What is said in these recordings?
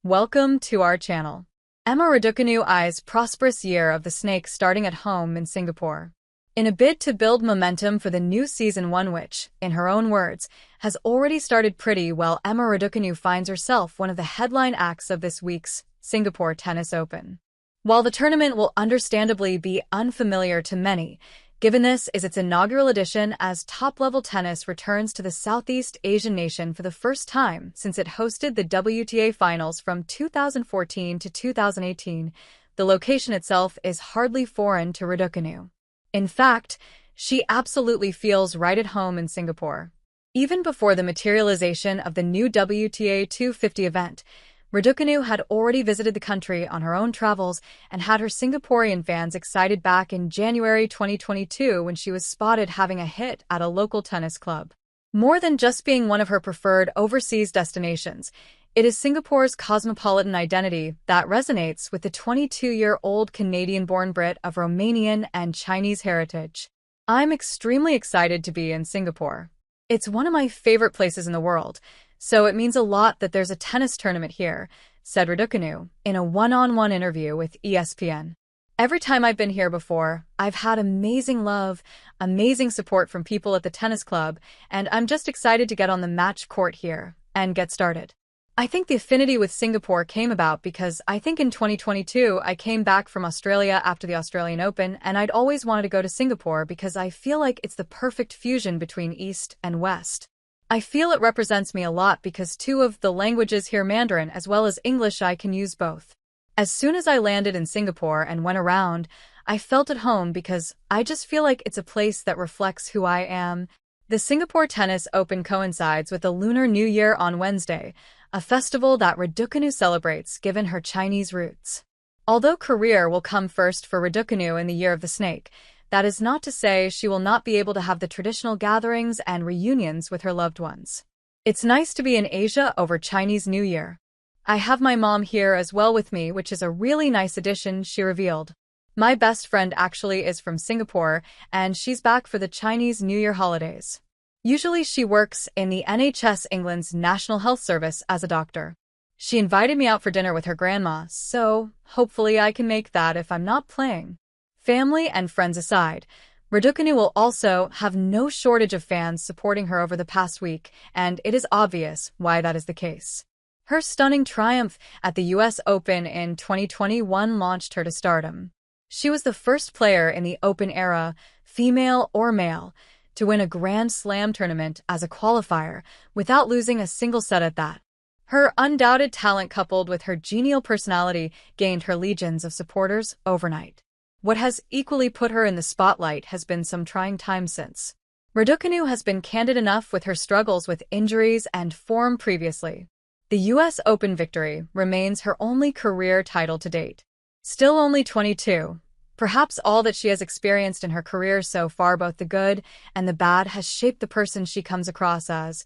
Welcome to our channel. Emma Raducanu eyes prosperous year of the snake starting at home in Singapore. In a bid to build momentum for the new season one which, in her own words, has already started pretty well, Emma Raducanu finds herself one of the headline acts of this week's Singapore Tennis Open. While the tournament will understandably be unfamiliar to many, given this is its inaugural edition as top-level tennis returns to the Southeast Asian nation for the first time since it hosted the WTA Finals from 2014 to 2018, the location itself is hardly foreign to Raducanu. In fact, she absolutely feels right at home in Singapore. Even before the materialization of the new WTA 250 event, Raducanu had already visited the country on her own travels and had her Singaporean fans excited back in January 2022 when she was spotted having a hit at a local tennis club. More than just being one of her preferred overseas destinations, it is Singapore's cosmopolitan identity that resonates with the 22-year-old Canadian-born Brit of Romanian and Chinese heritage. I'm extremely excited to be in Singapore. It's one of my favorite places in the world, so it means a lot that there's a tennis tournament here, said Raducanu in a one-on-one interview with ESPN. Every time I've been here before, I've had amazing love, amazing support from people at the tennis club, and I'm just excited to get on the match court here and get started. I think the affinity with Singapore came about because I think in 2022 I came back from Australia after the Australian Open and I'd always wanted to go to Singapore because I feel like it's the perfect fusion between East and West. I feel it represents me a lot because two of the languages here, Mandarin as well as English, I can use both. As soon as I landed in Singapore and went around, I felt at home because I just feel like it's a place that reflects who I am. The Singapore Tennis Open coincides with the Lunar New Year on Wednesday, a festival that Raducanu celebrates given her Chinese roots. Although career will come first for Raducanu in the Year of the Snake, that is not to say she will not be able to have the traditional gatherings and reunions with her loved ones. It's nice to be in Asia over Chinese New Year. I have my mom here as well with me, which is a really nice addition, she revealed. My best friend actually is from Singapore, and she's back for the Chinese New Year holidays. Usually she works in the NHS England's National Health Service as a doctor. She invited me out for dinner with her grandma, so hopefully I can make that if I'm not playing. Family and friends aside, Raducanu will also have no shortage of fans supporting her over the past week, and it is obvious why that is the case. Her stunning triumph at the US Open in 2021 launched her to stardom. She was the first player in the Open era, female or male, to win a Grand Slam tournament as a qualifier without losing a single set at that. Her undoubted talent coupled with her genial personality gained her legions of supporters overnight. What has equally put her in the spotlight has been some trying times since. Raducanu has been candid enough with her struggles with injuries and form previously. The US Open victory remains her only career title to date. Still only 22, perhaps all that she has experienced in her career so far, both the good and the bad, has shaped the person she comes across as,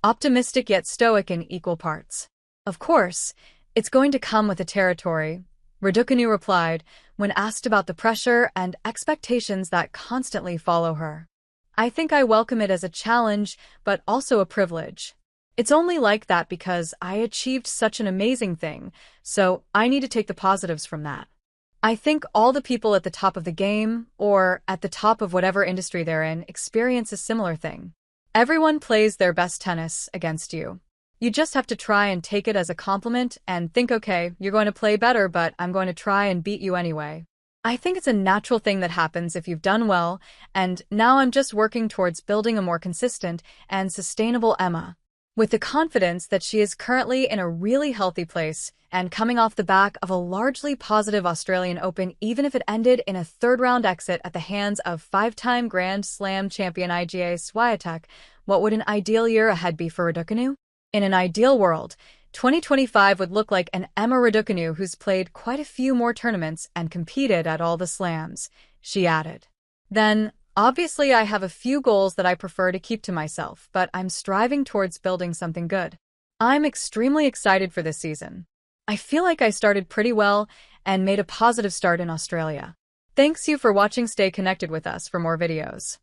optimistic yet stoic in equal parts. Of course, it's going to come with the territory, Raducanu replied when asked about the pressure and expectations that constantly follow her. I think I welcome it as a challenge, but also a privilege. It's only like that because I achieved such an amazing thing, so I need to take the positives from that. I think all the people at the top of the game, or at the top of whatever industry they're in, experience a similar thing. Everyone plays their best tennis against you. You just have to try and take it as a compliment and think, okay, you're going to play better, but I'm going to try and beat you anyway. I think it's a natural thing that happens if you've done well, and now I'm just working towards building a more consistent and sustainable Emma. With the confidence that she is currently in a really healthy place and coming off the back of a largely positive Australian Open, even if it ended in a third-round exit at the hands of five-time Grand Slam champion Iga Swiatek, what would an ideal year ahead be for Raducanu? In an ideal world, 2025 would look like an Emma Raducanu who's played quite a few more tournaments and competed at all the slams, she added. Then, obviously I have a few goals that I prefer to keep to myself, but I'm striving towards building something good. I'm extremely excited for this season. I feel like I started pretty well and made a positive start in Australia. Thanks you for watching. Stay connected with us for more videos.